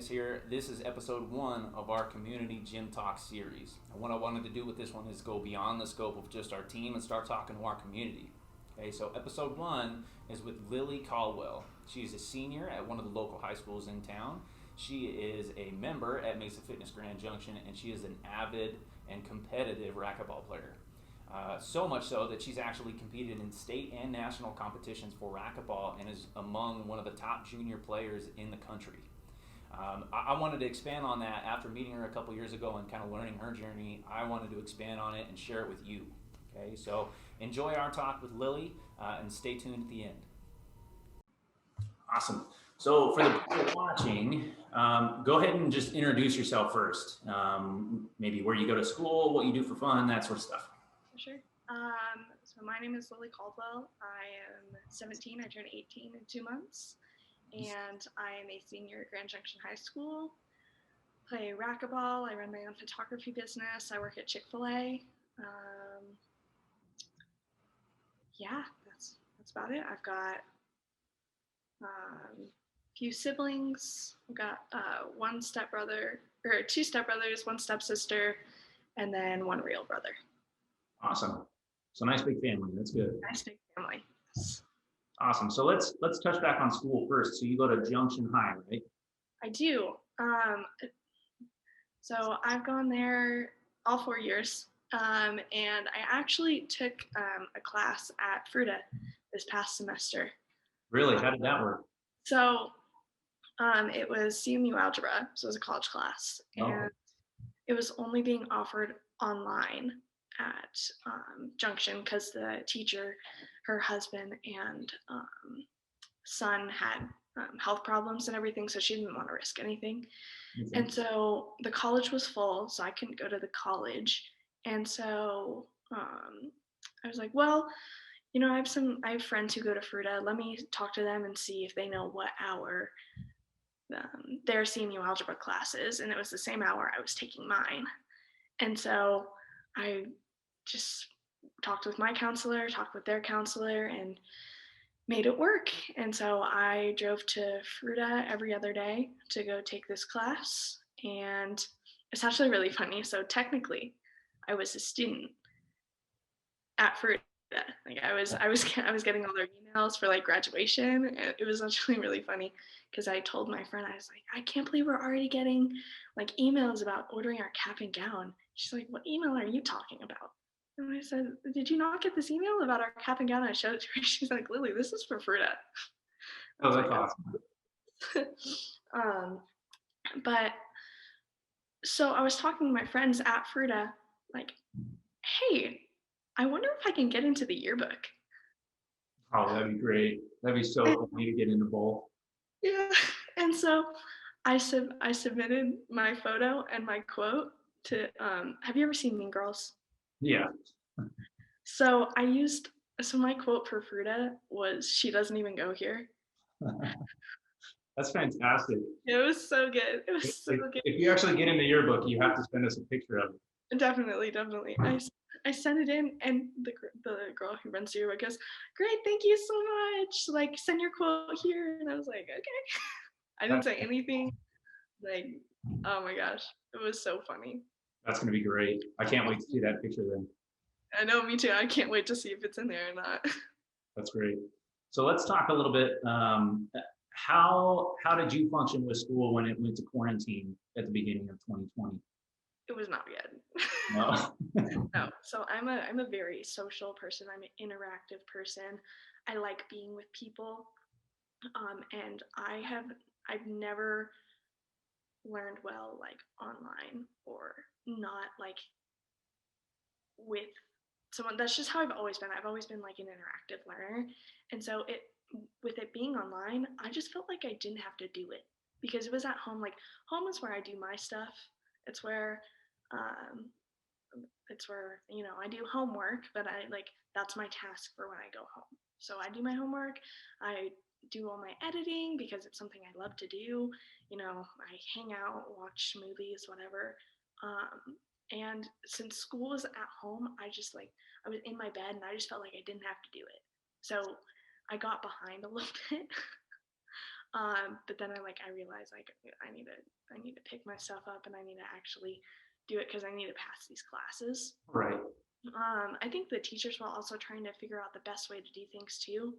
Fitness here. This is episode 1 of our community gym talk series. And what I wanted to do with this one is go beyond the scope of just our team and start talking to our community. Okay, so episode 1 is with Lily Caldwell. She's a senior at one of the local high schools in town. She is a member at Mesa Fitness Grand Junction, and she is an avid and competitive racquetball player. So much so that she's actually competed in state and national competitions for racquetball and is among one of the top junior players in the country. I wanted to expand on that after meeting her a couple years ago and kind of learning her journey. I wanted to expand on it and share it with you. Okay, so enjoy our talk with Lily and stay tuned at the end. Awesome. So for the people watching, go ahead and just introduce yourself first. Maybe where you go to school, what you do for fun, that sort of stuff. Sure. So my name is Lily Caldwell. I am 17. I turn 18 in 2 months. And I am a senior at Grand Junction High School. Play racquetball. I run my own photography business. I work at ChickfilA. Yeah, that's about it. I've got a few siblings. I've got one stepbrother, or 2 stepbrothers, 1 stepsister, and then 1 real brother. Awesome. So nice big family. That's good. Nice big family. Awesome. So let's touch back on school first. So you go to Junction High, right? I do. So I've gone there all 4 years, and I actually took a class at Fruta this past semester. Really? How did that work? So it was CMU algebra, so it was a college class, and it was only being offered online at Junction because the teacher, her husband and son had health problems and everything, so she didn't want to risk anything. Mm-hmm. And so the college was full, so I couldn't go to the college. And so I was like, well, you know, I have friends who go to Fruta. Let me talk to them and see if they know what hour their CMU algebra class is. And it was the same hour I was taking mine. And so I just talked with my counselor, talked with their counselor, and made it work. And so I drove to Fruta every other day to go take this class. And it's actually really funny. So technically, I was a student at Fruta. Like I was getting all their emails for like graduation. And it was actually really funny because I told my friend, I was like, I can't believe we're already getting like emails about ordering our cap and gown. She's like, what email are you talking about? And I said, did you not get this email about our cap and gown? I showed it to her. She's like, Lily, this is for Fruta. Oh, that's awesome. But so I was talking to my friends at Fruta, like, hey, I wonder if I can get into the yearbook. Oh, that'd be great. That'd be so cool to get into both. Yeah. And so I submitted my photo and my quote to, have you ever seen Mean Girls? Yeah. So my quote for Fruta was, she doesn't even go here. That's fantastic. It was so good. It was so good. If you actually get in the yearbook, you have to send us a picture of it. Definitely. I sent it in, and the girl who runs the yearbook goes, great, thank you so much. Like, send your quote here. And I was like, okay. I didn't say anything. Like, oh my gosh, it was so funny. That's going to be great. I can't wait to see that picture then. I know, me too. I can't wait to see if it's in there or not. That's great. So let's talk a little bit. How did you function with school when it went to quarantine at the beginning of 2020? It was not good. No. No. So I'm a very social person. I'm an interactive person. I like being with people. And I've never learned well like online or not like with someone. That's just how I've always been. I've always been like an interactive learner. And so with it being online, I just felt like I didn't have to do it because it was at home. Like home is where I do my stuff. It's where you know, I do homework, but that's my task for when I go home. So I do my homework. I do all my editing because it's something I love to do. You know, I hang out, watch movies, whatever. And since school was at home, I was in my bed and I just felt like I didn't have to do it. So I got behind a little bit. But then I realized like I need to pick myself up and I need to actually do it because I need to pass these classes. Right. I think the teachers were also trying to figure out the best way to do things too,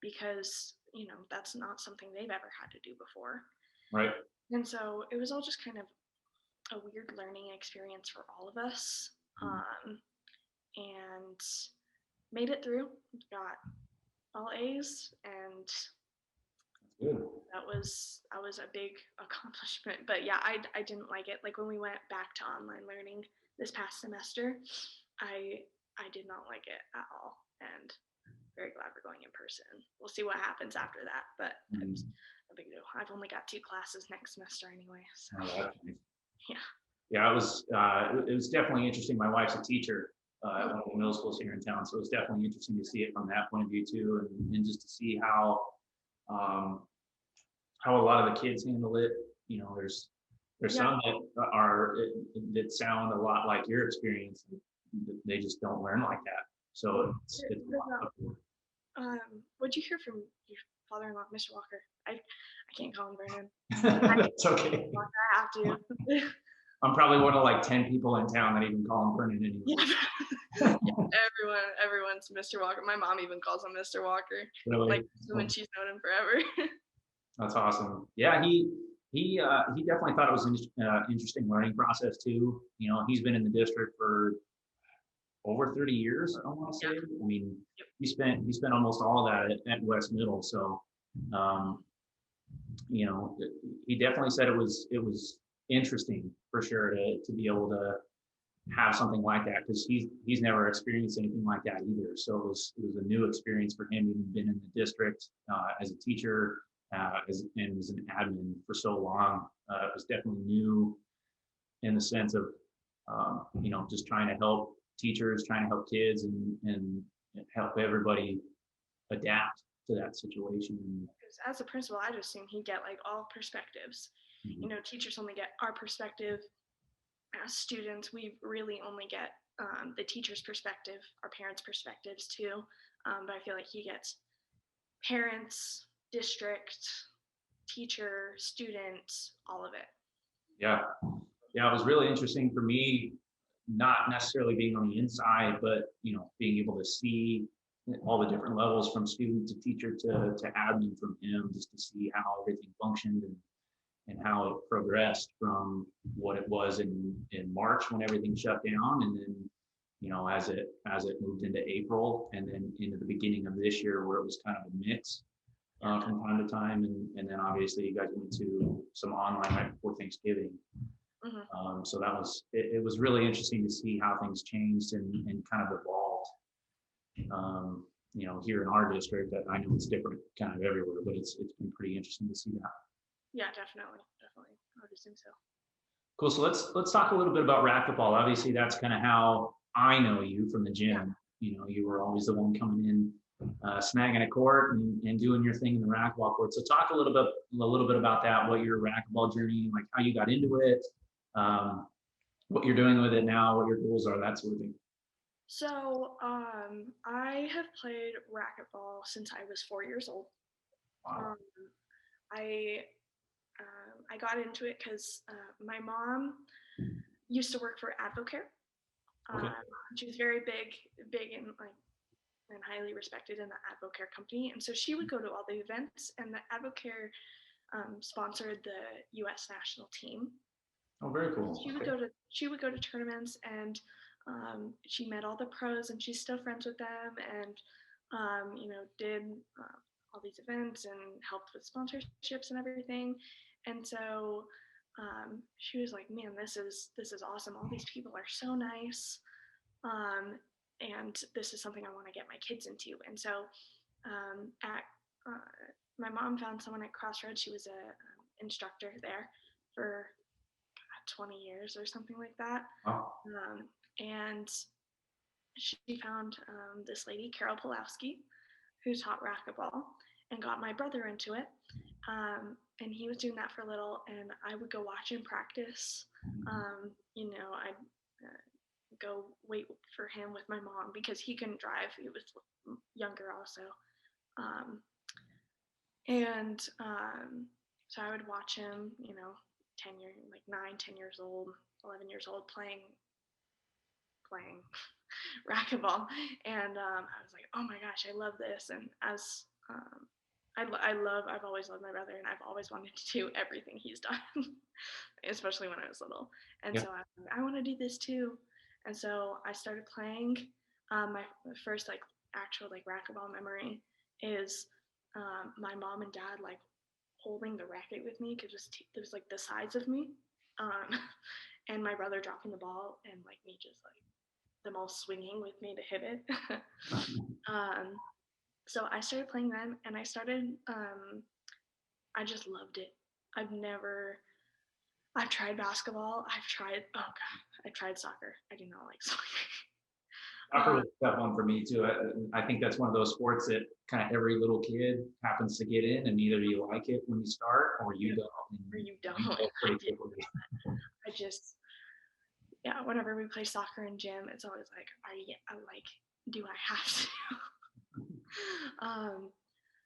because that's not something they've ever had to do before. Right. And so it was all just kind of a weird learning experience for all of us. And made it through, got all A's, and Good. that was a big accomplishment. But yeah, I didn't like it. Like when we went back to online learning this past semester, I did not like it at all, and very glad we're going in person. We'll see what happens after that, but it's a big deal. I've only got 2 classes next semester anyway, so yeah. Yeah, it was definitely interesting. My wife's a teacher at one of the middle schools here in town, so it was definitely interesting to see it from that point of view too, and just to see how a lot of the kids handle it. There's some that sound a lot like your experience. They just don't learn like that. So it's what'd you hear from your father-in-law, Mr. Walker? I can't call him Vernon. It's okay. I have to. I'm probably one of like 10 people in town that even call him Vernon anyway. Yeah. Everyone's Mr. Walker. My mom even calls him Mr. Walker. Really? Like when she's known him forever. That's awesome. Yeah, he definitely thought it was an interesting learning process too. He's been in the district for over 30 years, I want to say. I mean, he spent almost all of that at West Middle. So, he definitely said it was interesting for sure to be able to have something like that, because he's never experienced anything like that either. So it was a new experience for him. He'd been in the district as a teacher and as an admin for so long. It was definitely new in the sense of just trying to help teachers, trying to help kids, and help everybody adapt to that situation. As a principal, I just assume he'd get like all perspectives. Teachers only get our perspective. As students, we really only get the teacher's perspective, our parents' perspectives too. But I feel like he gets parents, district, teacher, student, all of it. Yeah, it was really interesting for me, not necessarily being on the inside, but being able to see all the different levels from student to teacher to admin from him, just to see how everything functioned and how it progressed from what it was in March when everything shut down, and then as it moved into April, and then into the beginning of this year where it was kind of a mix from time to time, and then obviously you guys went to some online right before Thanksgiving. So that was it was really interesting to see how things changed and kind of evolved. Here in our district, I know it's different kind of everywhere, but it's been pretty interesting to see that. Yeah, definitely. I would assume so. Cool. So let's talk a little bit about racquetball. Obviously, that's kind of how I know you from the gym. Yeah. You were always the one coming in, snagging a court and doing your thing in the racquetball court. So talk a little bit about that. What your racquetball journey, like how you got into it, what you're doing with it now, what your goals are, that sort of thing. So I have played racquetball since I was 4 years old. Wow. I got into it because my mom used to work for Advocare. Okay. She was very big and highly respected in the Advocare company, and so she would go to all the events, and the Advocare sponsored the U.S. national team. Oh, very cool. She would go to tournaments, and she met all the pros, and she's still friends with them, and did all these events and helped with sponsorships and everything. And so she was like, man, this is awesome. All these people are so nice. And this is something I want to get my kids into. And so my mom found someone at Crossroads. She was a instructor there for 20 years or something like that. Oh. And she found this lady, Carol Pulowski, who taught racquetball and got my brother into it. And he was doing that for a little, and I would go watch him practice. I'd go wait for him with my mom because he couldn't drive. He was younger also. And so I would watch him, 9, 10 years old, 11 years old, playing racquetball, and I was like, oh my gosh, I love this. And as I've always loved my brother, and I've always wanted to do everything he's done, especially when I was little. And Yeah. so I want to do this too. And so I started playing. My first like actual like racquetball memory is my mom and dad like holding the racket with me because it was like the size of me, and my brother dropping the ball and like me just like them all swinging with me to hit it. um, so I started playing them, and I started. I just loved it. I've never. I've tried basketball. I've tried soccer. I do not like soccer. Soccer was that one for me too. I think that's one of those sports that kind of every little kid happens to get in, and either you like it when you start or you don't. Or you don't. You go pretty quickly. I just, yeah. Whenever we play soccer in gym, it's always like, do I have to?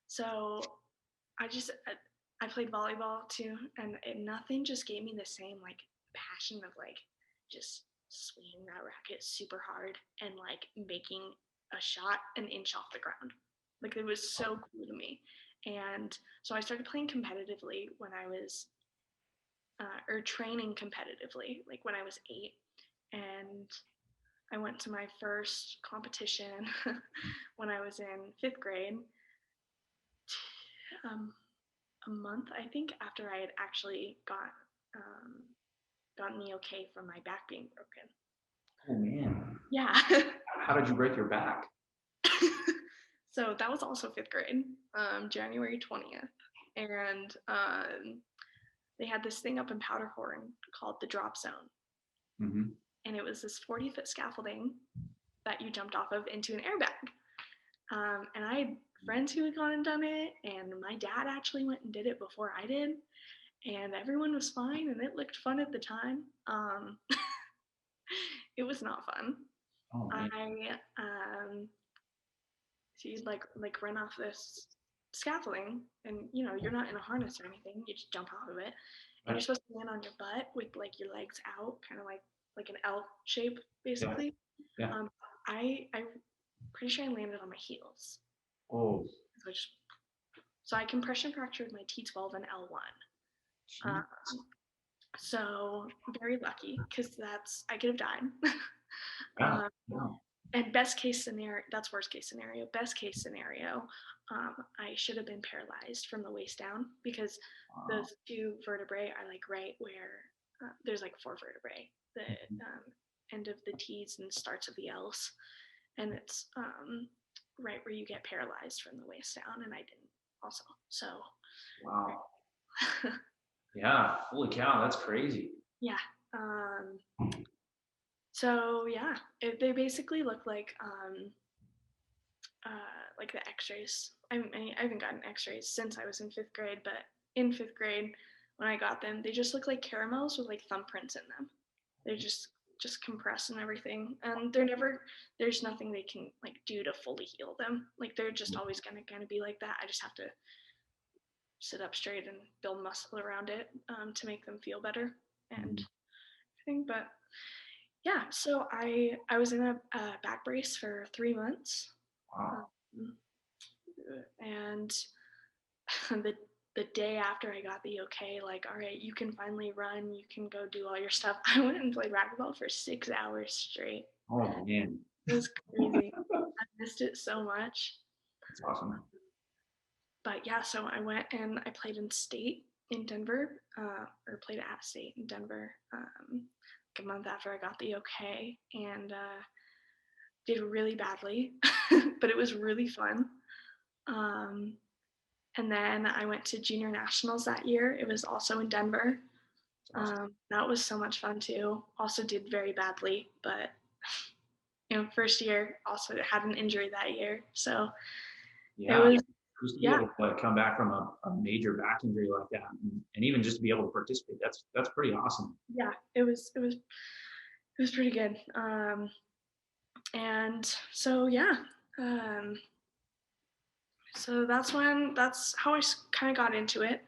So I played volleyball too, and nothing just gave me the same like passion of like just swinging that racket super hard and like making a shot an inch off the ground. Like it was so cool to me. And so I started playing competitively when I was, or training competitively, like when I was 8. And I went to my first competition when I was in 5th grade. Um, a month, I think, after I had actually gotten the okay from my back being broken. Oh man. Yeah. How did you break your back? So that was also 5th grade, January 20th. And they had this thing up in Powderhorn called the drop zone. Mm-hmm. And it was this 40-foot scaffolding that you jumped off of into an airbag. And I had friends who had gone and done it, and my dad actually went and did it before I did. And everyone was fine, and it looked fun at the time. It was not fun. Oh man. So you'd like run off this scaffolding, and you're not in a harness or anything. You just jump off of it, and you're supposed to land on your butt with like your legs out, kind of like an L shape, basically. Yeah. I'm pretty sure I landed on my heels. Oh. So I compression fractured my T12 and L1. So very lucky, because I could have died. Yeah. And best case scenario, that's worst case scenario. Best case scenario, I should have been paralyzed from the waist down, because those 2 vertebrae are like right where there's like 4 vertebrae, the end of the T's and starts of the L's, and it's right where you get paralyzed from the waist down, and I didn't also. So. Wow. Yeah. Holy cow, that's crazy. Yeah. So yeah, they basically look like the X-rays. I haven't gotten X-rays since I was in 5th grade, but in 5th grade when I got them, they just look like caramels with like thumbprints in them. They're just compressed and everything, and there's nothing they can like do to fully heal them. Like they're just always gonna kind of be like that. I just have to sit up straight and build muscle around it to make them feel better and everything. But yeah, so I was in a back brace for 3 months. Wow. And the day after I got the okay, like, all right, you can finally run, you can go do all your stuff, I went and played racquetball for 6 hours straight. Oh man. It was crazy. I missed it so much. That's awesome. But yeah, so I went and I played in state in Denver, or played at state in Denver, like a month after I got the okay, and did really badly, but it was really fun. And then I went to junior nationals that year. It was also in Denver. That was so much fun too. Also did very badly, but first year also had an injury that year. So yeah, it was, just to be able to come back from a major back injury like that, and even just to be able to participate, that's pretty awesome. Yeah, it was pretty good. And so yeah, So that's how I kind of got into it.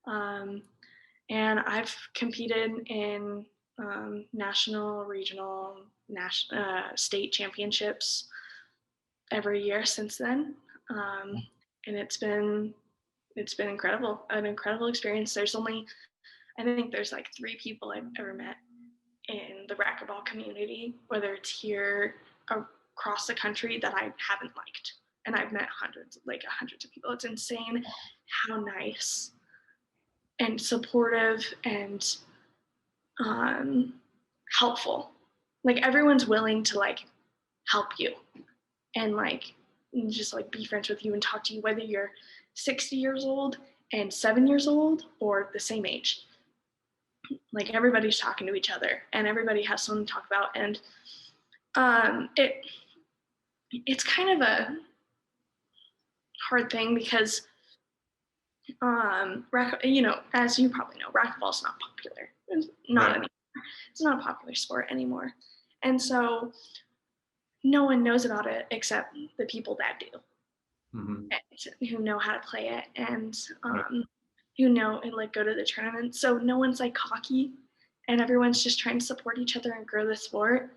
And I've competed in national, regional, state championships every year since then. And it's been incredible, an incredible experience. I think there's like 3 people I've ever met in the racquetball community, whether it's here across the country, that I haven't liked. And I've met hundreds of people. It's insane how nice and supportive and helpful. Like everyone's willing to like help you and like just like be friends with you and talk to you, whether you're 60 years old and 7 years old or the same age. Like everybody's talking to each other and everybody has something to talk about. And it's kind of a hard thing because as you probably know, racquetball is not popular. It's not a popular sport anymore. And so no one knows about it except the people that do, who know how to play it and who know and like go to the tournament. So no one's like cocky and everyone's just trying to support each other and grow the sport.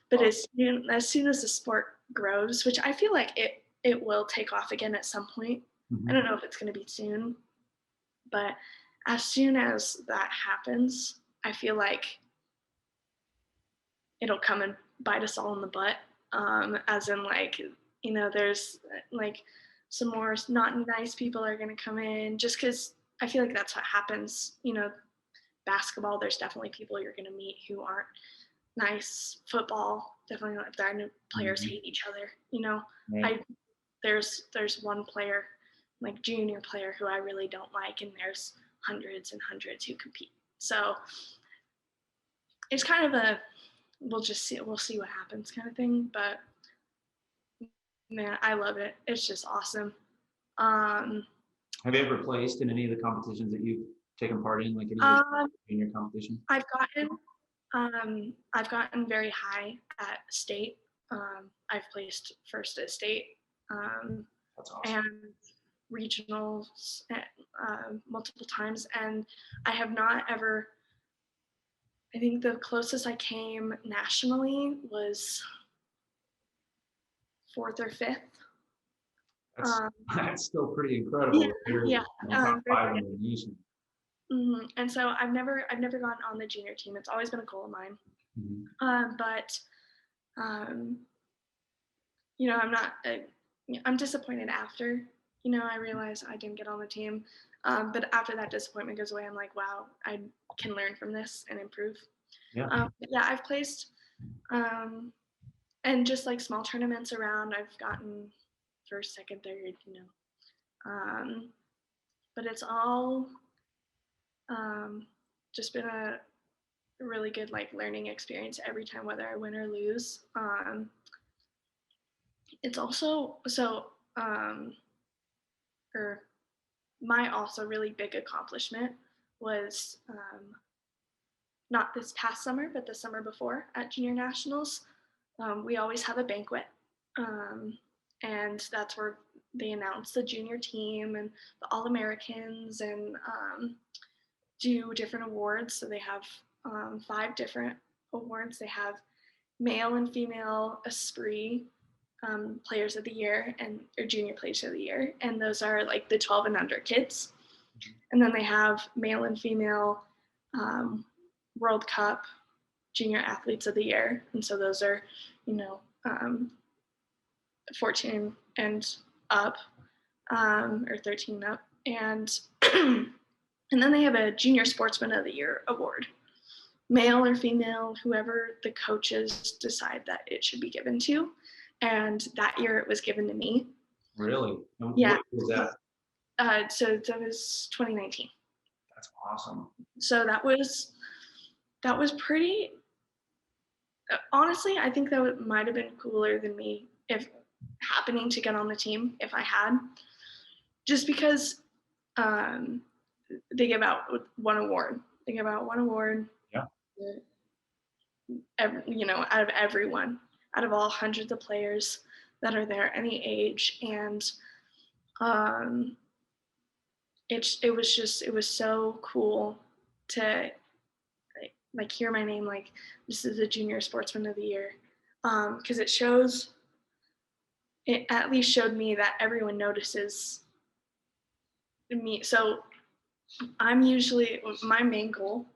But as soon as the sport grows, which I feel like it will take off again at some point. I don't know if it's going to be soon, but as soon as that happens, I feel like it'll come and bite us all in the butt. As in like, there's like some more not nice people are going to come in just because I feel like that's what happens. Basketball, there's definitely people you're going to meet who aren't nice. Football, definitely like that. Players hate each other. Right. There's one player, like junior player, who I really don't like, and there's hundreds and hundreds who compete. So it's kind of we'll see what happens kind of thing. But man, I love it. It's just awesome. Have you ever placed in any of the competitions that you've taken part in, like in your competition? I've gotten very high at state. I've placed first at state. That's awesome. And regionals multiple times, and I have not ever. I think the closest I came nationally was 4th or 5th. That's still pretty incredible. Yeah. Top 5 in the nation. And so I've never gone on the junior team. It's always been a goal of mine. But I'm disappointed after. I realize I didn't get on the team. But after that disappointment goes away, I'm like, wow, I can learn from this and improve. Yeah. I've placed, and just like small tournaments around, I've gotten first, second, third, but it's all just been a really good like learning experience every time, whether I win or lose. It's also my also really big accomplishment was not this past summer, but the summer before at Junior Nationals. We always have a banquet, and that's where they announce the junior team and the All-Americans and do different awards. So they have 5 different awards. They have male and female Esprit players of the year or junior players of the year, and those are like the 12 and under kids. And then they have male and female World Cup junior athletes of the year, and so those are 14 and up, or 13 up, and and then they have a junior sportsman of the year award, male or female, whoever the coaches decide that it should be given to. And that year it was given to me. Really? Yeah. What was that? So that was 2019. That's awesome. So that was pretty. Honestly, I think that might have been cooler than me if happening to get on the team if I had. Just because they give out one award. They give out one award. Yeah. Out of everyone, out of all hundreds of players that are there, any age, and Um, it was so cool to like hear my name, like this is the junior sportsman of the year, because it at least showed me that everyone notices me. So I'm usually my main goal.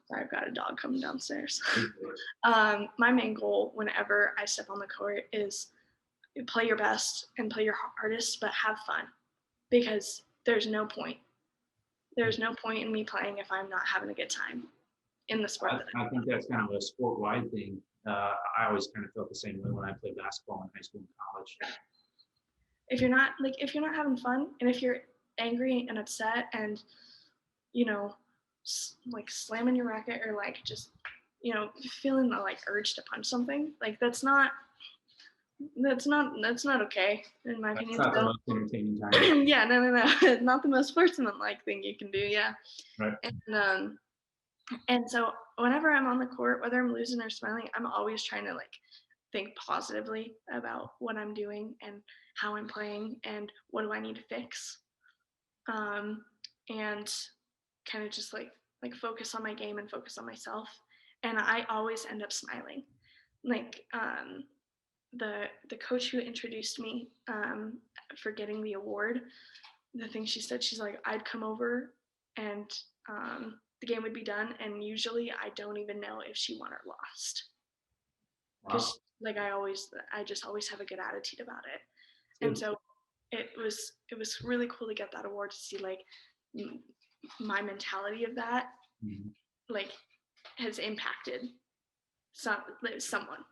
Sorry, I've got a dog coming downstairs. My main goal whenever I step on the court is play your best and play your hardest, but have fun, because there's no point. There's no point in me playing if I'm not having a good time in the sport that I think that's kind of a sport-wide thing. I always kind of felt the same way when I played basketball in high school and college. if you're not having fun, and if you're angry and upset and like slamming your racket, or like just feeling the like urge to punch something, like that's not okay in my opinion. That's not the most entertaining time. Yeah, no, not the most sportsmanlike thing you can do. Yeah. Right. And so whenever I'm on the court, whether I'm losing or smiling, I'm always trying to like think positively about what I'm doing and how I'm playing and what do I need to fix, and kind of just like focus on my game and focus on myself. And I always end up smiling. Like the coach who introduced me for getting the award, the thing she said, she's like, I'd come over and the game would be done, and usually I don't even know if she won or lost, because like I just always have a good attitude about it. And so it was really cool to get that award, to see like my mentality of that like has impacted someone,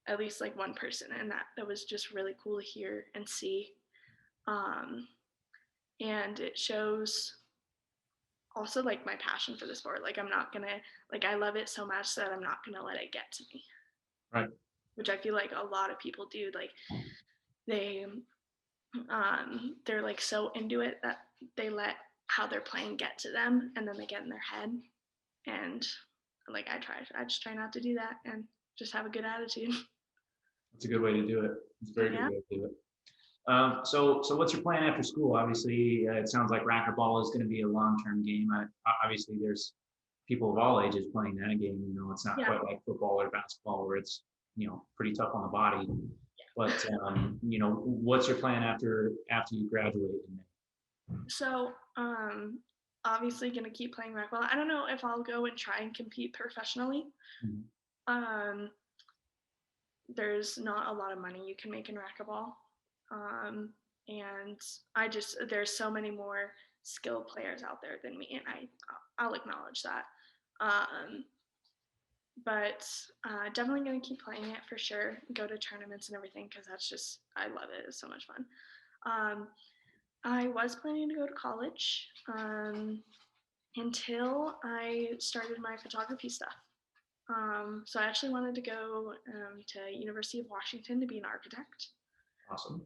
at least like one person, and that was just really cool to hear and see. And it shows also like my passion for the sport. Like I'm not gonna, like I love it so much that I'm not gonna let it get to me. Right. Which I feel like a lot of people do. Like they're like so into it that they let how they're playing get to them, and then they get in their head. And like I just try not to do that and just have a good attitude. That's a good way to do it. It's a very good way to do it. So what's your plan after school? Obviously, it sounds like racquetball is going to be a long-term game. Obviously, there's people of all ages playing that game. It's not quite like football or basketball where it's pretty tough on the body. But what's your plan after you graduate in May? So obviously going to keep playing racquetball. I don't know if I'll go and try and compete professionally. There's not a lot of money you can make in racquetball. And there's so many more skilled players out there than me, and I'll acknowledge that. But definitely going to keep playing it for sure, go to tournaments and everything, because I love it. It's so much fun. I was planning to go to college until I started my photography stuff. So I actually wanted to go to University of Washington to be an architect. Awesome.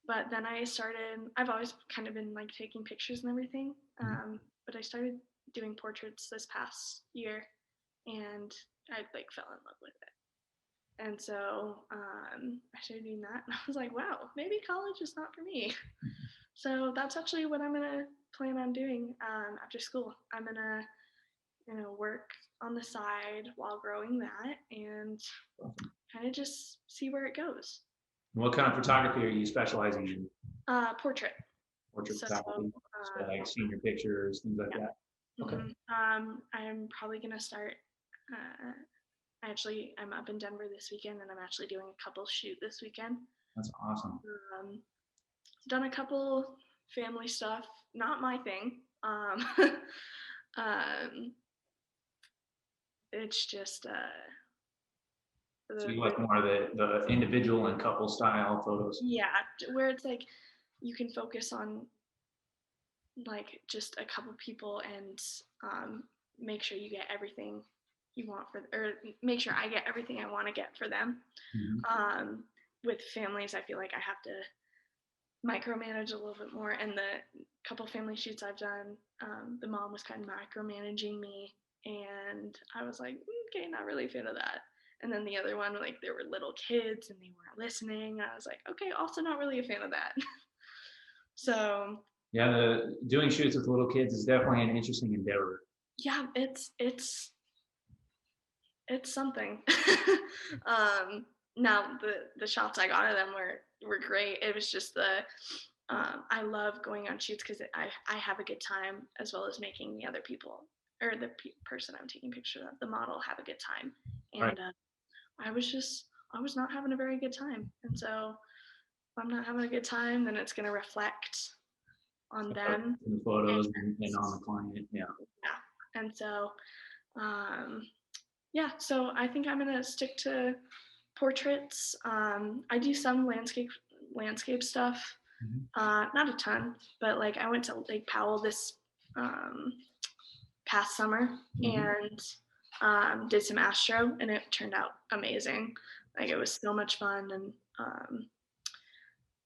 But then I've always kind of been like taking pictures and everything. But I started doing portraits this past year, and I like fell in love with it. And so I started doing that, and I was like, wow, maybe college is not for me. So that's actually what I'm gonna plan on doing after school. I'm gonna work on the side while growing that, and kind of just see where it goes. What kind of photography are you specializing in? Portrait. Portrait photography. So like senior pictures, things like that. Okay. I'm probably gonna start. I'm up in Denver this weekend, and I'm actually doing a couple shoot this weekend. That's awesome. Done a couple family stuff, not my thing. It's just so you like more of the individual and couple style photos? Yeah, where it's like you can focus on like just a couple people and make sure you get everything you want or make sure I get everything I want to get for them. With families, I feel like I have to micromanage a little bit more, and the couple family shoots I've done, the mom was kind of micromanaging me, and I was like, okay, not really a fan of that. And then the other one, like there were little kids and they weren't listening. I was like, okay, also not really a fan of that. So Yeah, doing shoots with little kids is definitely an interesting endeavor. yeah, it's something. Now the shots I got of them were great. It was just I love going on shoots because I have a good time as well as making the other people or the person I'm taking pictures of, the model, have a good time. And Right. I was not having a very good time, and so if I'm not having a good time, then it's going to reflect on them In the photos and on the client. Yeah. yeah. And so yeah, so I think I'm gonna stick to portraits. I do some landscape stuff, not a ton, but like I went to Lake Powell this um, past summer and did some astro, and it turned out amazing. Like it was so much fun and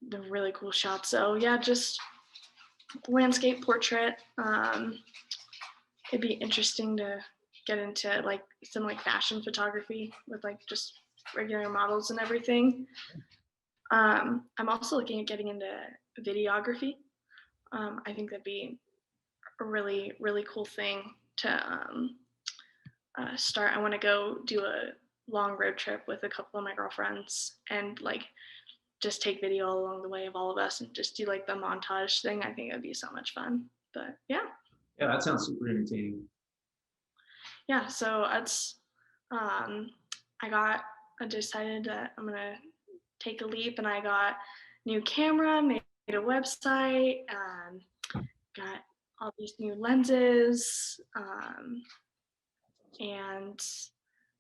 the really cool shots. So yeah, just landscape portrait. It'd be interesting to get into like some like fashion photography with like just regular models and everything. I'm also looking at getting into videography. I think that'd be a really, really cool thing to start. I want to go do a long road trip with a couple of my girlfriends and like just take video along the way of all of us and just do like the montage thing. I think it'd be so much fun. But yeah. Yeah, that sounds super entertaining. Yeah, so that's I decided that I'm gonna take a leap, and I got new camera, made a website, got all these new lenses, and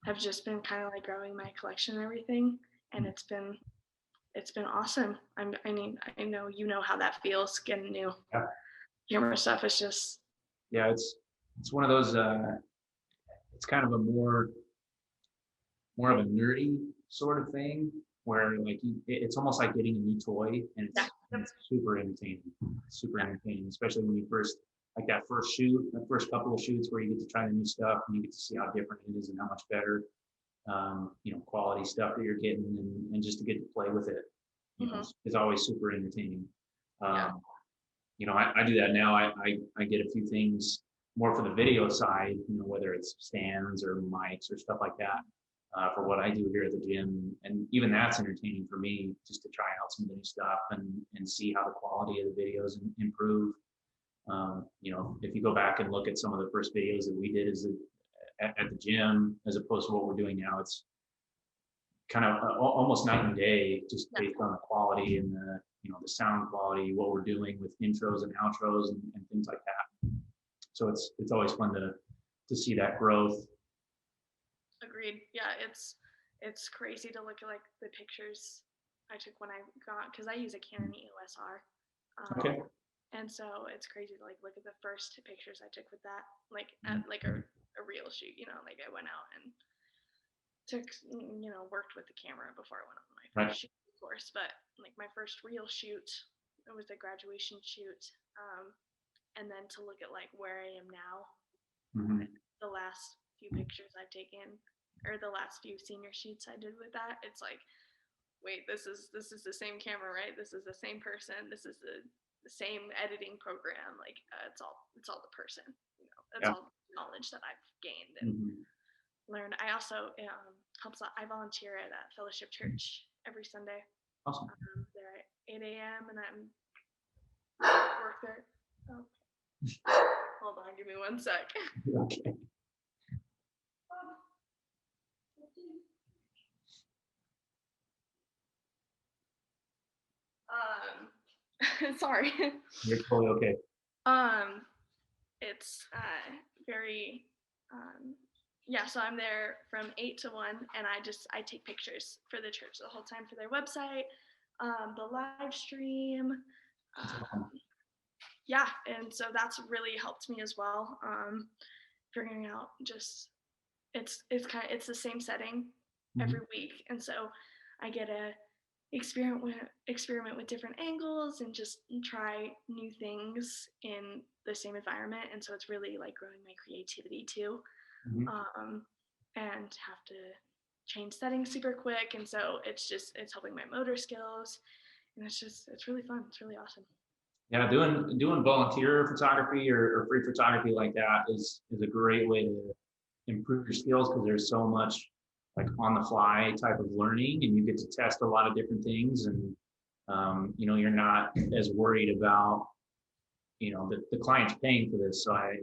have just been kind of like growing my collection and everything, and it's been awesome. I mean I know you know how that feels getting new camera stuff. It's just Yeah, it's one of those. It's kind of a more of a nerdy sort of thing where like it's almost like getting a new toy, and it's super entertaining. Super entertaining, especially when you first like that first shoot, the first couple of shoots where you get to try the new stuff and you get to see how different it is and how much better quality stuff that you're getting, and just to get to play with it, is always super entertaining. I do that now. I get a few things more for the video side, whether it's stands or mics or stuff like that, for what I do here at the gym. And even that's entertaining for me, just to try out some of the new stuff and see how the quality of the videos improve. If you go back and look at some of the first videos that we did at the gym, as opposed to what we're doing now, it's kind of almost night and day, just based on the quality and the sound quality, what we're doing with intros and outros and things like that. So it's always fun to see that growth. Agreed. Yeah, it's crazy to look at like the pictures I took when I got, because I use a Canon EOS R. Okay. And so it's crazy to like look at the first pictures I took with that, like at like a real shoot. Like I went out and took worked with the camera before I went on my first shoot, of course. But like my first real shoot, it was a graduation shoot, and then to look at like where I am now, the last few pictures I've taken, or the last few senior shoots I did with that, it's like, wait, this is the same camera, right? This is the same person. This is the same editing program. Like it's all the person. That's all knowledge that I've gained and learned. I also helps out. I volunteer at a fellowship church every Sunday. Awesome. There at 8 a.m. and I'm work there. Oh. Hold on, give me 1 sec. Okay. Sorry. You're totally okay. It's very so I'm there from 8 to 1, and I take pictures for the church the whole time for their website, the live stream. And so that's really helped me as well. Figuring out just it's the same setting every week, and so I get to experiment with different angles and just try new things in the same environment. And so it's really like growing my creativity too, and have to change settings super quick. And so it's helping my motor skills, and it's really fun. It's really awesome. Yeah, doing volunteer photography or free photography like that is a great way to improve your skills because there's so much like on the fly type of learning, and you get to test a lot of different things, and you're not as worried about the client's paying for this, so I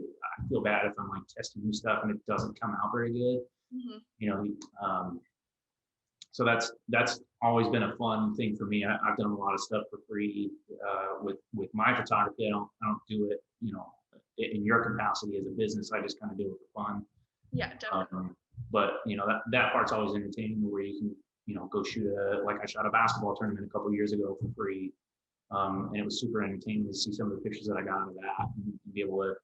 feel bad if I'm like testing new stuff and it doesn't come out very good. Mm-hmm. You know, so that's always been a fun thing for me. I've done a lot of stuff for free with my photography. I don't do it, in your capacity as a business. I just kind of do it for fun. Yeah, definitely. But that part's always entertaining, where you can go shoot like I shot a basketball tournament a couple of years ago for free, and it was super entertaining to see some of the pictures that I got out of that, and be able to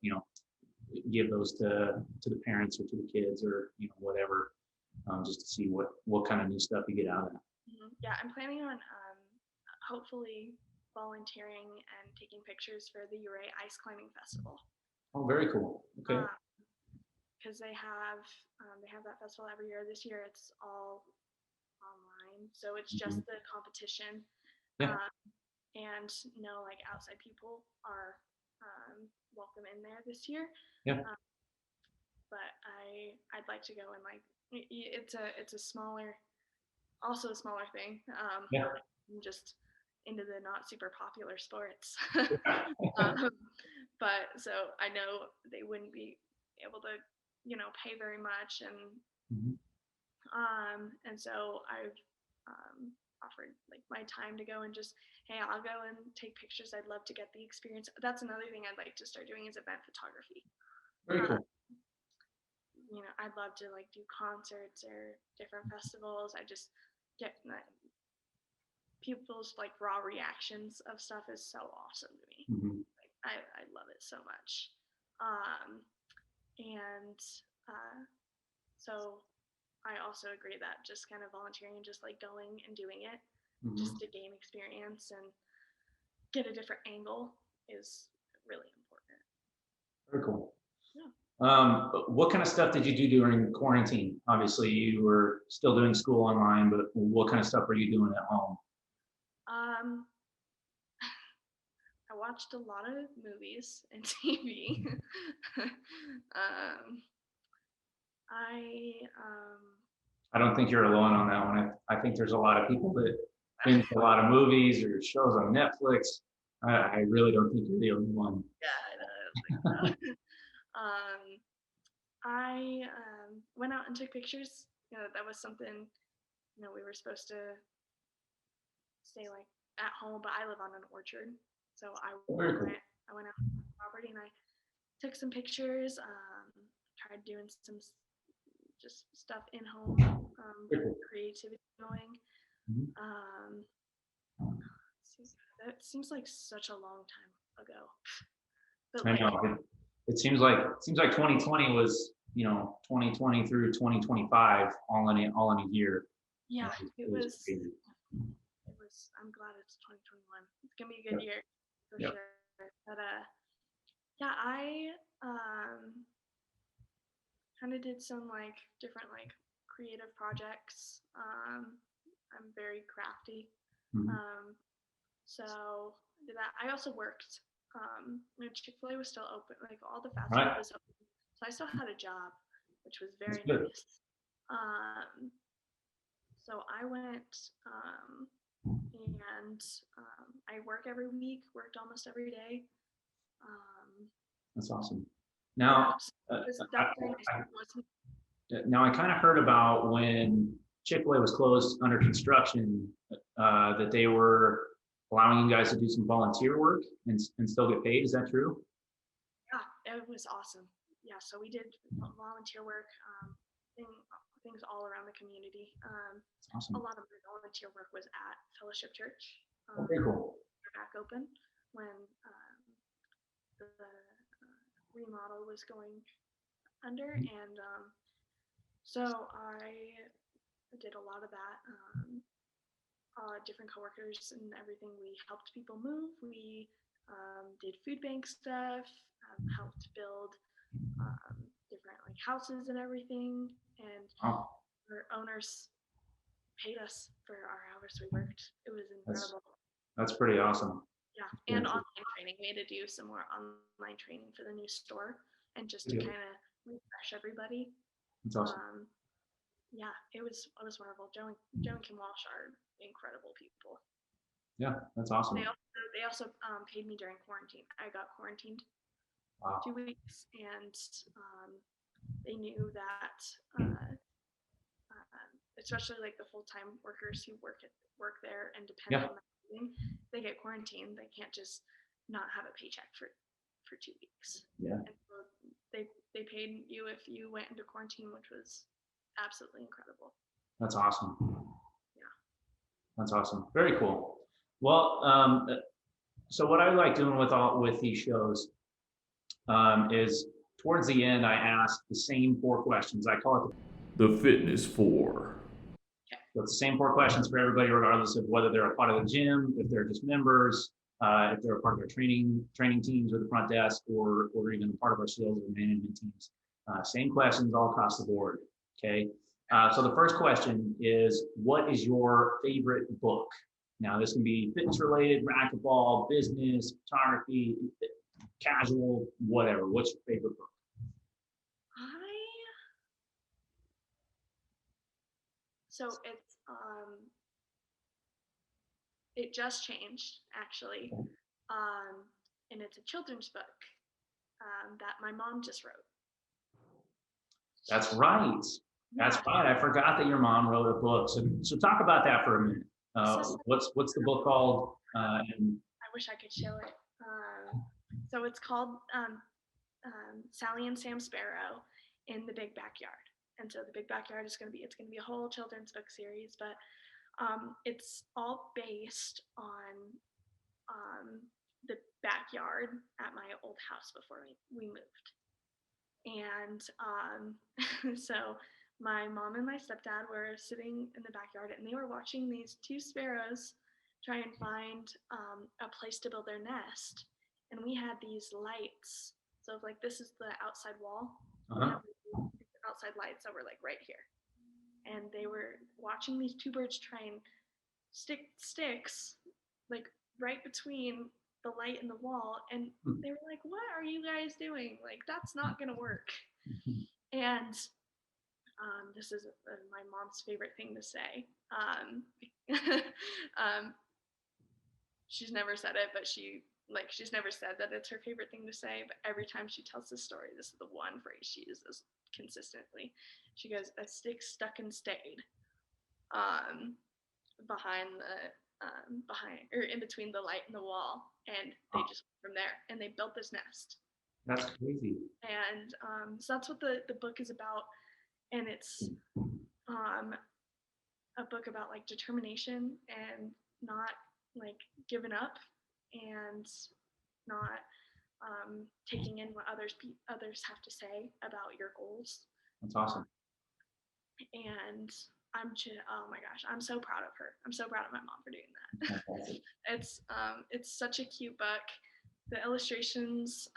give those to the parents or to the kids or whatever, just to see what kind of new stuff you get out of that. Mm-hmm. Yeah, I'm planning on hopefully volunteering and taking pictures for the Uray Ice Climbing Festival. Oh, very cool. Okay. Because they have that festival every year. This year it's all online, so it's just the competition. Yeah. And no like outside people are welcome in there this year. Yeah. But I'd like to go and like it's a smaller thing. Yeah. I'm just into the not super popular sports. Yeah. But so I know they wouldn't be able to pay very much, and so I've offered like my time to go and just, hey, I'll go and take pictures. I'd love to get the experience. That's another thing I'd like to start doing is event photography. Very cool. I'd love to like do concerts or different festivals. I just get people's like raw reactions of stuff is so awesome to me. Mm-hmm. Like, I love it so much. And so I also agree that just kind of volunteering and just like going and doing it just to gain experience and get a different angle is really important. Very cool. Yeah. What kind of stuff did you do during quarantine? Obviously, you were still doing school online, but what kind of stuff were you doing at home? I watched a lot of movies and TV. I don't think you're alone on that one. I think there's a lot of people that binge a lot of movies or shows on Netflix. I really don't think you're the only one. Yeah, I don't think so. I went out and took pictures. That was something, we were supposed to stay like at home, but I live on an orchard. So I went out to the property and I took some pictures, tried doing some just stuff in home, creativity going. That seems like such a long time ago. But I know. It seems like 2020 was 2020 through 2025 all in a year. Yeah, it was. I'm glad it's 2021. It's gonna be a good year for sure. But yeah, I kind of did some like different like creative projects. I'm very crafty. So did that. I also worked. ChickfilA was still open, like all the fast food was open, so I still had a job, which was very nice. So I went and I work every week, worked almost every day. That's awesome. Now, now I kind of heard about when ChickfilA was closed under construction, that they were allowing you guys to do some volunteer work and still get paid. Is that true? Yeah, it was awesome. Yeah, so we did volunteer work, things all around the community. Awesome. A lot of my volunteer work was at Fellowship Church. Very cool. Back open when the remodel was going under, and so I did a lot of that. Different coworkers and everything. We helped people move. We did food bank stuff. Helped build different like houses and everything. And our owners paid us for our hours we worked. It was incredible. That's pretty awesome. Yeah, and online training. We had to do some more online training for the new store, and just to kind of refresh everybody. That's awesome. Yeah, it was wonderful. Joe and Kim Walsh are incredible people. Yeah, that's awesome. They also paid me during quarantine. I got quarantined 2 weeks, and they knew that, especially like the full-time workers who work there and depend on that, they get quarantined. They can't just not have a paycheck for 2 weeks. Yeah. And so they paid you if you went into quarantine, which was absolutely incredible. That's awesome. Yeah. That's awesome. Very cool. Well, so what I like doing with these shows is towards the end, I ask the same 4 questions. I call it the Fitness 4. Okay. So it's the same 4 questions for everybody, regardless of whether they're a part of the gym, if they're just members, if they're a part of our training teams or the front desk, or even a part of our sales or management teams. Same questions all across the board. Okay. So the first question is, what is your favorite book? Now, this can be fitness related, racquetball, business, photography, casual, whatever. What's your favorite book? So it just changed, actually. And it's a children's book that my mom just wrote. That's right. That's right. I forgot that your mom wrote a book. So talk about that for a minute. What's the book called? And I wish I could show it. So it's called Sally and Sam Sparrow in the Big Backyard. And so the Big Backyard is going to be a whole children's book series, but it's all based on the backyard at my old house before we moved. And so my mom and my stepdad were sitting in the backyard, and they were watching these 2 sparrows try and find a place to build their nest. And we had these lights. So like this is the outside wall. Outside lights that were like right here. And they were watching these 2 birds try and stick sticks like right between the light and the wall. And they were like, what are you guys doing? Like, that's not going to work. And this is my mom's favorite thing to say. She's never said it, but she's never said that it's her favorite thing to say, but every time she tells this story, this is the one phrase she uses consistently. She goes, a stick stuck and stayed behind or in between the light and the wall, and they just went from there, and they built this nest. That's crazy. And so that's what the book is about, and it's a book about like determination and not like giving up and not taking in what others have to say about your goals. That's awesome. And oh my gosh, I'm so proud of her. I'm so proud of my mom for doing that. It's such a cute book. The illustrations,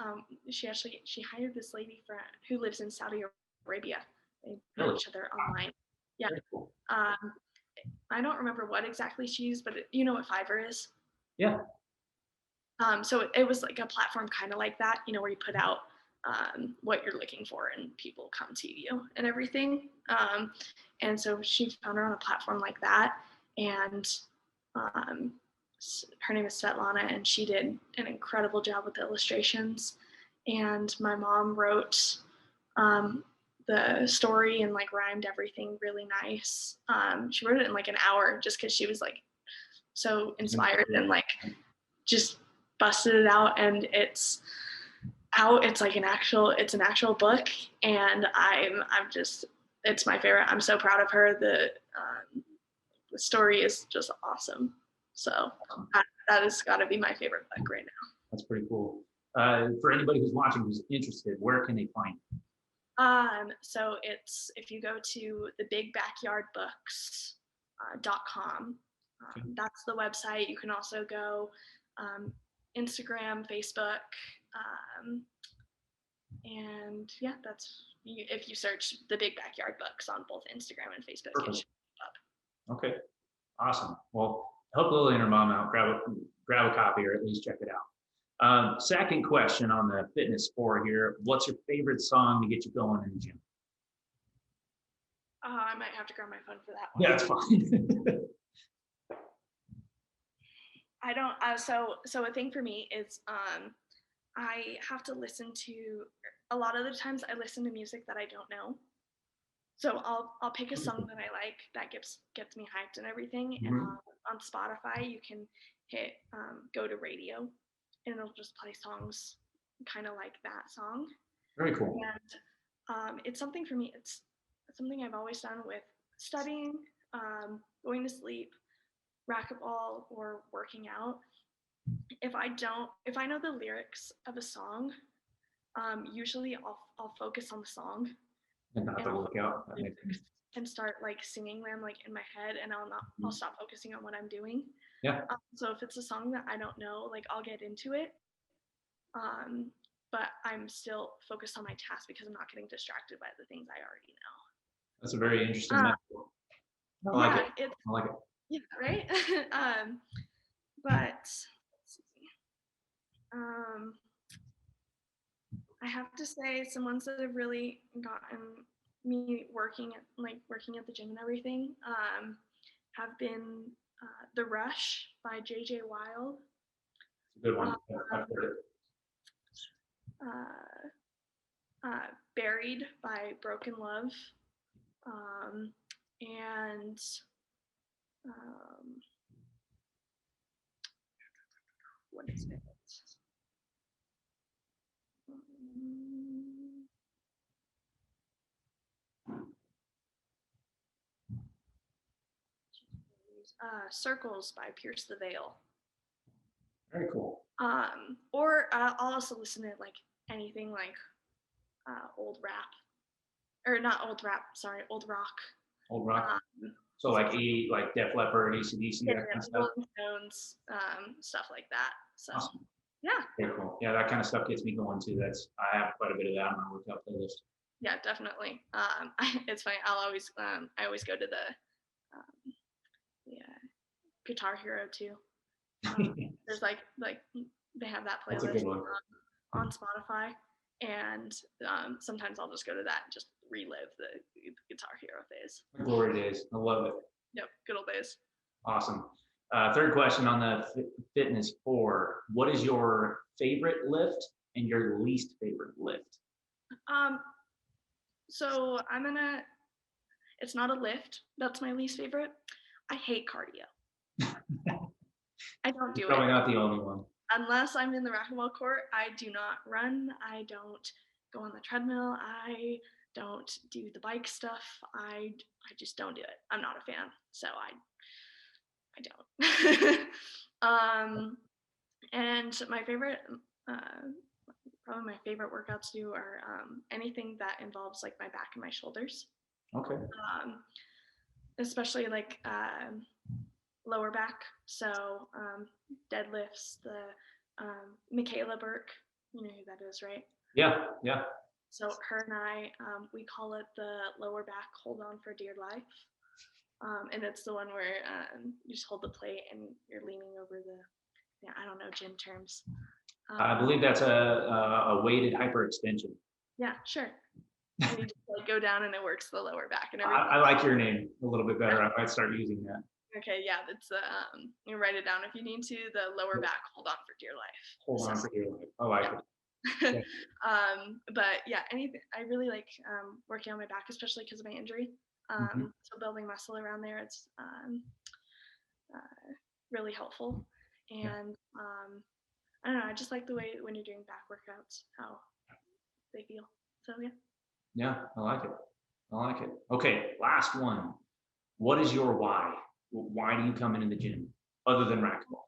she hired this lady who lives in Saudi Arabia. They met each other online. Yeah. Cool. I don't remember what exactly she used, but you know what Fiverr is? Yeah. So it was like a platform kind of like that, where you put out what you're looking for and people come to you and everything. And so she found her on a platform like that. And her name is Svetlana, and she did an incredible job with the illustrations. And my mom wrote the story and like rhymed everything really nice. She wrote it in like an hour just because she was like so inspired and like just busted it out, and it's out. It's like an actual book, and it's my favorite. I'm so proud of her. The story is just awesome. So that has got to be my favorite book right now. That's pretty cool. For anybody who's watching who's interested, where can they find it? So it's, if you go to thebigBackyardBooks.com, that's the website. You can also go Instagram, Facebook, and yeah, if you search the Big Backyard Books on both Instagram and Facebook, it should up. Okay, awesome. Well, help Lily and her mom out. grab a copy or at least check it out. Second question on the fitness 4 here. What's your favorite song to get you going in the gym? I might have to grab my phone for that one. Yeah, it's fine. I don't. So a thing for me is I have to listen to. A lot of the times, I listen to music that I don't know. So I'll pick a song that I like that gets me hyped and everything. And on Spotify, you can hit go to radio, and it'll just play songs kind of like that song. Very cool. And it's something for me. It's something I've always done with studying, going to sleep, racquetball, or working out. If I know the lyrics of a song, usually I'll focus on the song And not the workout. and start like singing them like in my head, and I'll stop focusing on what I'm doing. Yeah. So if it's a song that I don't know, like I'll get into it, but I'm still focused on my task because I'm not getting distracted by the things I already know. That's a very interesting metaphor. I like it. I like it. Yeah, right. But let's see. I have to say some ones that have really gotten me working at the gym and everything have been The Rush by J.J. Wild. Good one. I've heard it. Buried by Broken Love. And what is it? Circles by Pierce the Veil. Very cool. Or I'll also listen to like anything like old rap, or not old rap, sorry, old rock. Old rock. So like Def Leppard, AC/DC, that kind of stuff. Rolling Stones, stuff like that. So awesome. Yeah. Very cool. Yeah, that kind of stuff gets me going too. I have quite a bit of that on my workout playlist. Yeah, definitely. It's funny. I always go to the Guitar Hero too. There's like they have that playlist on Spotify, and sometimes I'll just go to that and just relive the Guitar Hero phase. Glory days. I love it. Yep, good old days. Awesome. Third question on the fitness 4. What is your favorite lift and your least favorite lift? So it's not a lift. That's my least favorite. I hate cardio. I don't do it. Probably not the only one. Unless I'm in the racquetball court, I do not run. I don't go on the treadmill. I don't do the bike stuff. I just don't do it. I'm not a fan, so I don't. And my favorite, probably my favorite workouts to do are anything that involves like my back and my shoulders. Okay. Especially like lower back. So deadlifts, the Michaela Burke, you know who that is, right? Yeah, yeah. So her and I, we call it the lower back hold on for dear life. And it's the one where you just hold the plate and you're leaning over I don't know gym terms. I believe that's a weighted hyperextension. Yeah, sure. And you just like go down and it works the lower back and everything. I like your name a little bit better. I might start using that. Okay, yeah, that's you write it down if you need to. The lower back hold on for dear life. Hold on for dear life. I like it. Yeah. But yeah, anything. I really like working on my back, especially because of my injury. So building muscle around there, it's really helpful. And I don't know, I just like the way when you're doing back workouts, how they feel. So yeah. Yeah, I like it. Okay, last one. What is your why? Why do you come into the gym other than racquetball?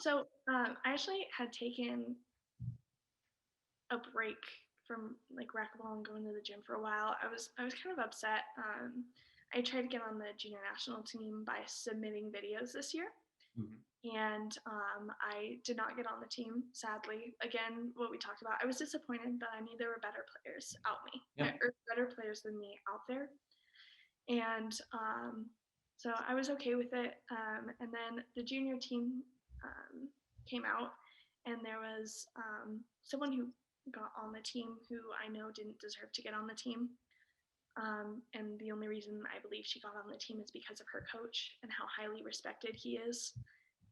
So I actually had taken a break from like racquetball and going to the gym for a while. I was kind of upset. I tried to get on the junior national team by submitting videos this year. And I did not get on the team, sadly. Again, what we talked about, I was disappointed, but I knew there were better players or better players than me out there. And so I was okay with it. And then the junior team came out, and there was someone who got on the team who I know didn't deserve to get on the team. And the only reason I believe she got on the team is because of her coach and how highly respected he is,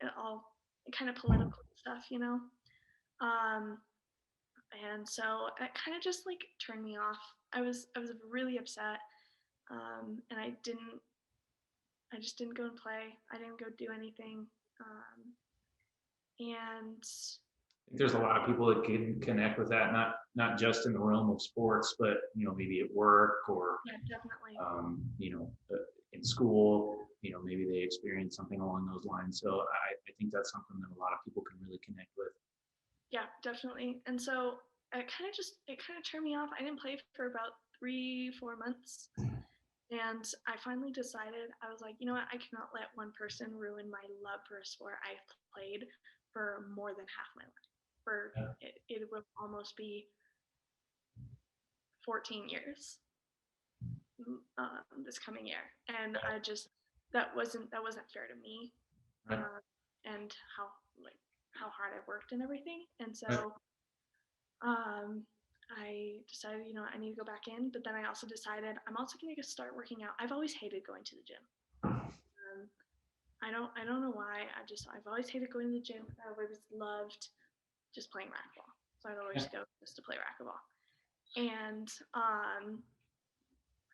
and all kind of political stuff, you know. And so it kind of just like turned me off. I was really upset, and I just didn't go and play. I didn't go do anything, and There's a lot of people that can connect with that, not just in the realm of sports, but maybe at work or yeah, definitely. In school, maybe they experience something along those lines. So I think that's something that a lot of people can really connect with. Yeah, definitely. And so it kind of turned me off. I didn't play for about 3-4 months. And I finally decided, I was like, you know what? I cannot let one person ruin my love for a sport I've played for more than half my life. It will almost be 14 years this coming year. And I just, that wasn't fair to me. Right. And how hard I worked and everything. And so I decided, I need to go back in, but then I also decided I'm also going to start working out. I've always hated going to the gym. I don't know why. I've always hated going to the gym. I always loved just playing racquetball. So I'd always go just to play racquetball. And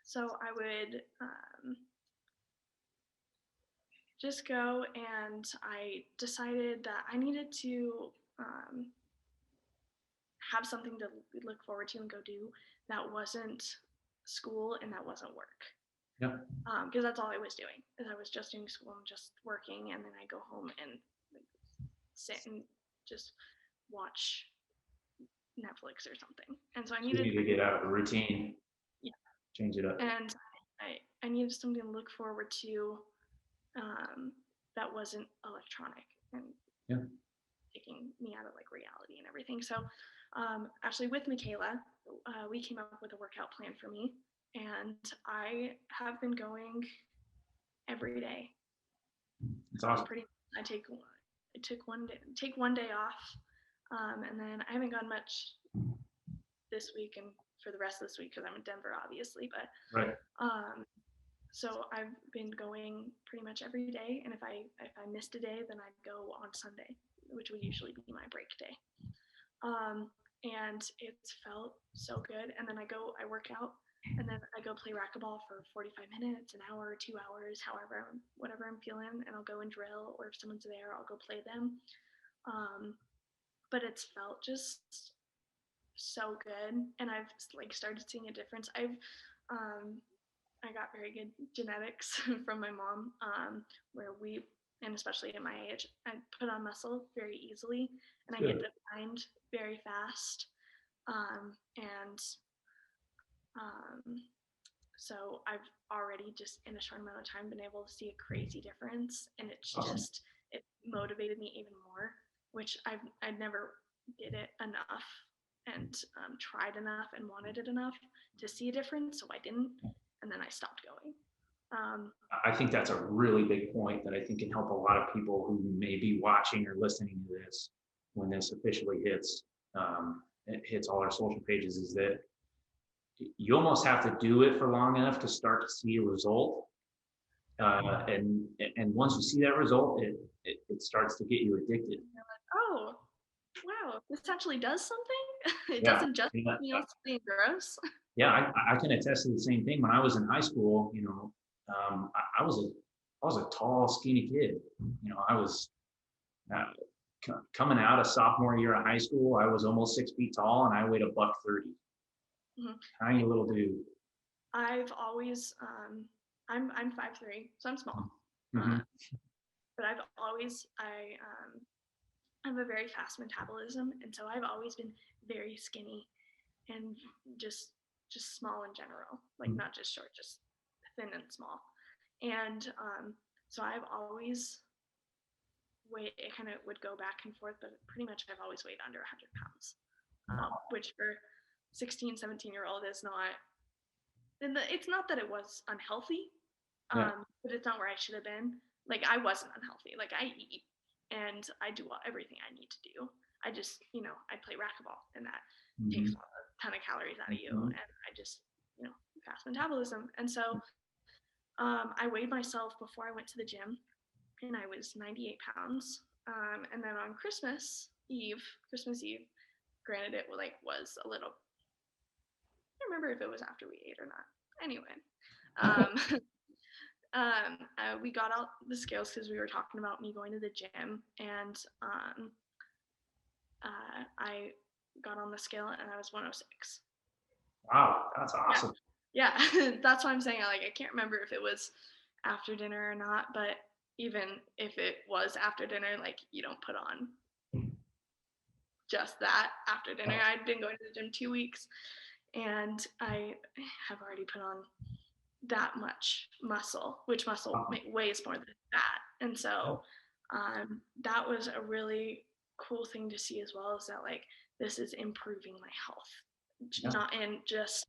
so I would just go, and I decided that I needed to have something to look forward to and go do that wasn't school and that wasn't work. Yeah. Because that's all I was doing, is I was just doing school and just working, and then I go home and sit and just watch Netflix or something. And so I needed to get out of the routine. Yeah. Change it up. And I needed something to look forward to that wasn't electronic and taking me out of like reality and everything. So actually with Michaela, we came up with a workout plan for me, and I have been going every day. It's awesome. I take one day off, and then I haven't gone much this week and for the rest of this week because I'm in Denver, obviously. But right. So I've been going pretty much every day, and if I missed a day, then I'd go on Sunday, which would usually be my break day. And it's felt so good. And then I work out, and then I go play racquetball for 45 minutes, an hour, 2 hours, whatever I'm feeling, and I'll go and drill, or if someone's there, I'll go play them. But it's felt just so good, and I've like started seeing a difference. I got very good genetics from my mom, where and especially at my age, I put on muscle very easily, and I get defined very fast. So I've already just in a short amount of time been able to see a crazy difference, and it's awesome. It motivated me even more, which I never did it enough and tried enough and wanted it enough to see a difference, so I didn't, and then I stopped going. I think that's a really big point that I think can help a lot of people who may be watching or listening to this when this officially hits. It hits all our social pages, is that you almost have to do it for long enough to start to see a result. And once you see that result, it starts to get you addicted. You're like, oh, wow, this actually does something. It doesn't just being gross. Yeah, I can attest to the same thing. When I was in high school, I was a tall, skinny kid. I was coming out of sophomore year of high school. I was almost 6 feet tall, and I weighed $130. Mm-hmm. Tiny little dude. I've always, I'm 5'3", so I'm small. Mm-hmm. But I have a very fast metabolism, and so I've always been very skinny and just small in general, like mm-hmm. not just short, just thin and small. And so I've always it kind of would go back and forth, but pretty much I've always weighed under 100 pounds, which for 16, 17-year-old is not, it's not that it was unhealthy, but it's not where I should have been. Like I wasn't unhealthy. Like I eat and I do everything I need to do. I just, I play racquetball, and that Mm-hmm. takes a ton of calories out of you, and I just, fast metabolism. And so I weighed myself before I went to the gym, and I was 98 pounds. And then on Christmas Eve, granted it was a little, I don't remember if it was after we ate or not. Anyway, we got out the scales because we were talking about me going to the gym, and I got on the scale and I was 106. Wow, that's awesome. Yeah, that's why I'm saying I can't remember if it was after dinner or not, but even if it was after dinner, you don't put on just that after dinner. I'd been going to the gym 2 weeks, and I have already put on that much muscle, which muscle weighs more than fat. And so that was a really cool thing to see as well, is that this is improving my health, not in just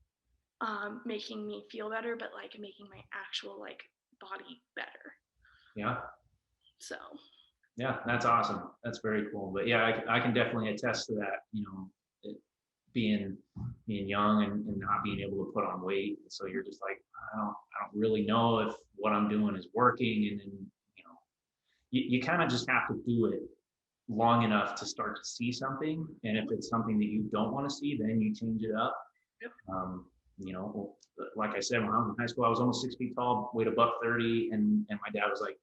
making me feel better, but making my actual body better. Yeah. So. Yeah, that's awesome. That's very cool. But yeah, I can definitely attest to that. Being young and not being able to put on weight. So you're just like, I don't really know if what I'm doing is working. And then, you kind of just have to do it long enough to start to see something. And if it's something that you don't want to see, then you change it up. Yep. Like I said, when I was in high school, I was almost 6 feet tall, weighed $130, and my dad was like,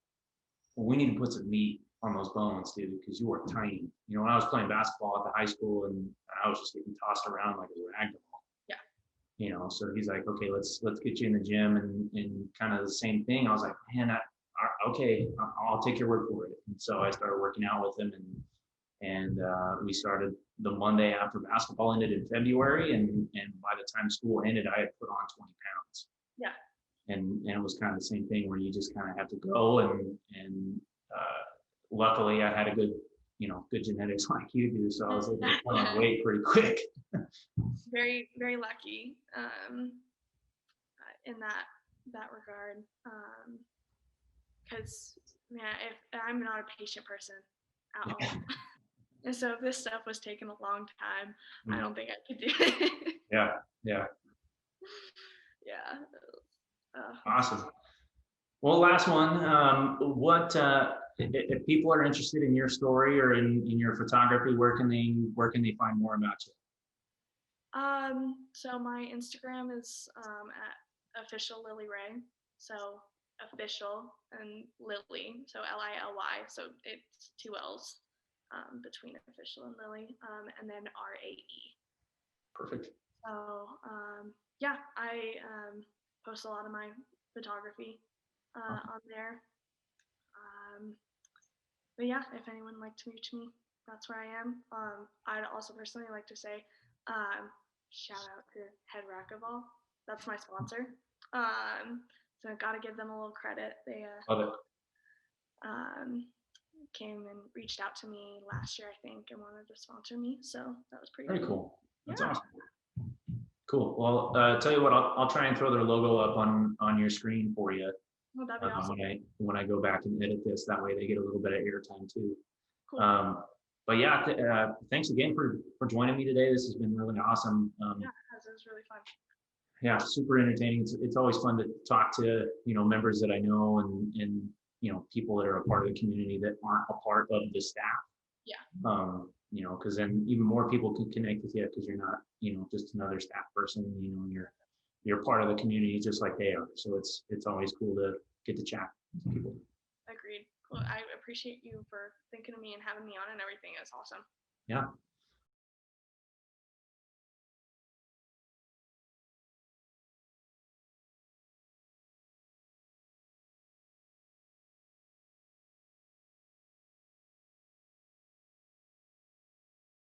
well, we need to put some meat on those bones, dude, because you are tiny. When I was playing basketball at the high school, and I was just getting tossed around like a rag doll. Yeah. So he's like, okay, let's get you in the gym, and kind of the same thing. I was like, man, okay, I'll take your word for it. And so I started working out with him, and we started the Monday after basketball ended in February, and by the time school ended, I had put on 20 pounds. Yeah. And it was kind of the same thing where you just kind of have to go, and luckily I had a good genetics like you do, so I was able to put on weight pretty quick. Very, very lucky in that regard, because if I'm not a patient person at all, and so if this stuff was taking a long time, I don't think I could do it. Yeah. Yeah. Awesome. Well, last one. What if people are interested in your story or in your photography? Where can they find more about you? So my Instagram is at official Lily Ray. So official and Lily, so Lily. So it's 2 L's between official and Lily, and then RAE. Perfect. So yeah, I post a lot of my photography on there. But yeah, if anyone would like to reach me, that's where I am. I'd also personally like to say, shout out to Head Racquetball. That's my sponsor. So I gotta give them a little credit. They Love it. Came and reached out to me last year, I think, and wanted to sponsor me. So that was pretty cool. That's awesome. Cool. Well, tell you what, I'll try and throw their logo up on your screen for you. Oh, that'd be awesome. When I go back and edit this, that way they get a little bit of airtime too. Cool. But yeah, thanks again for joining me today. This has been really awesome. Yeah, it was really fun. Yeah, super entertaining. It's always fun to talk to members that I know and people that are a part of the community that aren't a part of the staff. Yeah. Because then even more people can connect with you because you're not just another staff person. You're part of the community just like they are. So it's always cool to get to chat with people. Agreed. Well, I appreciate you for thinking of me and having me on and everything. It's awesome. Yeah,